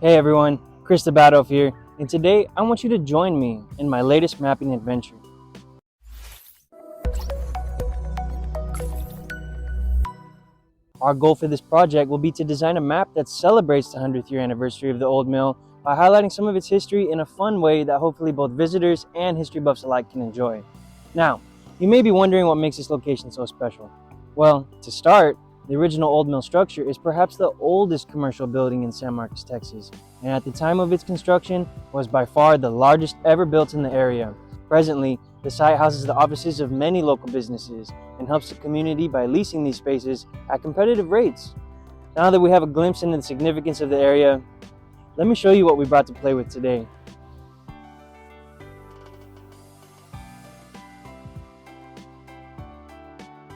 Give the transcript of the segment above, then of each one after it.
Hey everyone, ChrisTheBadElf here, and today I want you to join me in my latest mapping adventure. Our goal for this project will be to design a map that celebrates the 100th year anniversary of the old mill by highlighting some of its history in a fun way that hopefully both visitors and history buffs alike can enjoy. Now, you may be wondering what makes this location so special. Well, to start, the original old mill structure is perhaps the oldest commercial building in San Marcos, Texas, and at the time of its construction was by far the largest ever built in the area. Presently, the site houses the offices of many local businesses and helps the community by leasing these spaces at competitive rates. Now that we have a glimpse into the significance of the area, let me show you what we brought to play with today.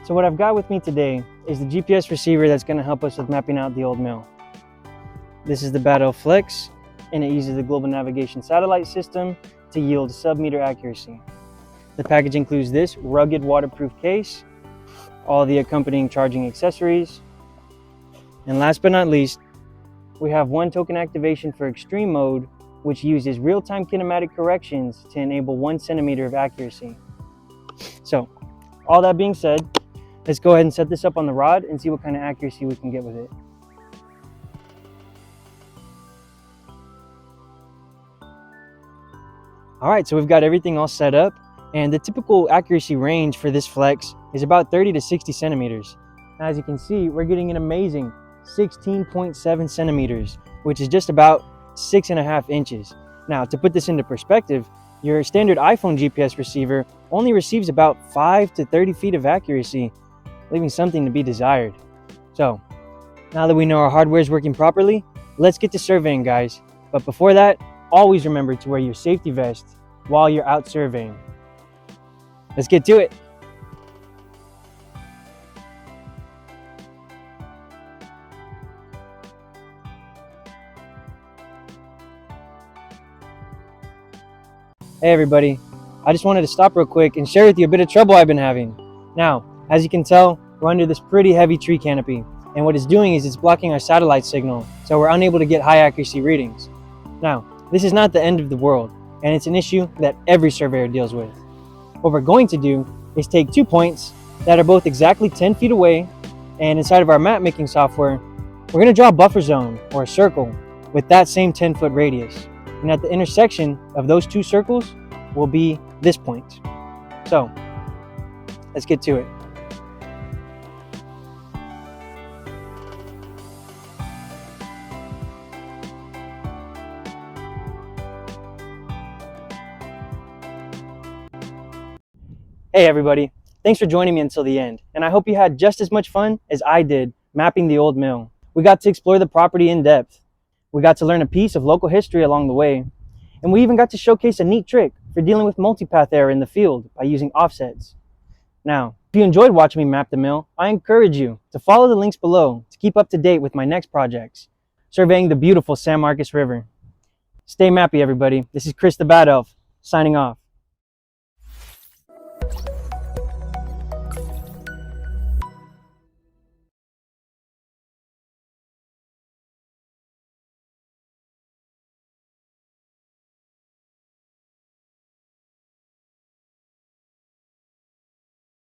So what I've got with me today is the GPS receiver that's going to help us with mapping out the old mill. This is the ChrisTheBadElf Flex, and it uses the global navigation satellite system to yield sub-meter accuracy. The package includes this rugged waterproof case, all the accompanying charging accessories, and last but not least, we have one token activation for extreme mode, which uses real-time kinematic corrections to enable 1 centimeter of accuracy. So, all that being said, let's go ahead and set this up on the rod and see what kind of accuracy we can get with it. All right, so we've got everything all set up, and the typical accuracy range for this flex is about 30 to 60 centimeters. As you can see, we're getting an amazing 16.7 centimeters, which is just about 6.5 inches. Now, to put this into perspective, your standard iPhone GPS receiver only receives about 5 to 30 feet of accuracy, leaving something to be desired. So, now that we know our hardware is working properly, let's get to surveying, guys. But before that, always remember to wear your safety vest while you're out surveying. Let's get to it. Hey everybody, I just wanted to stop real quick and share with you a bit of trouble I've been having. Now, as you can tell, we're under this pretty heavy tree canopy, and what it's doing is it's blocking our satellite signal, so we're unable to get high accuracy readings. Now, this is not the end of the world, and it's an issue that every surveyor deals with. What we're going to do is take 2 points that are both exactly 10 feet away, and inside of our map making software, we're going to draw a buffer zone or a circle with that same 10-foot radius. And at the intersection of those 2 circles will be this point. So, let's get to it. Hey everybody, thanks for joining me until the end, and I hope you had just as much fun as I did mapping the old mill. We got to explore the property in depth. We got to learn a piece of local history along the way, and we even got to showcase a neat trick for dealing with multipath error in the field by using offsets. Now, if you enjoyed watching me map the mill, I encourage you to follow the links below to keep up to date with my next projects, surveying the beautiful San Marcos River. Stay mappy, everybody. This is ChrisTheBadElf, signing off.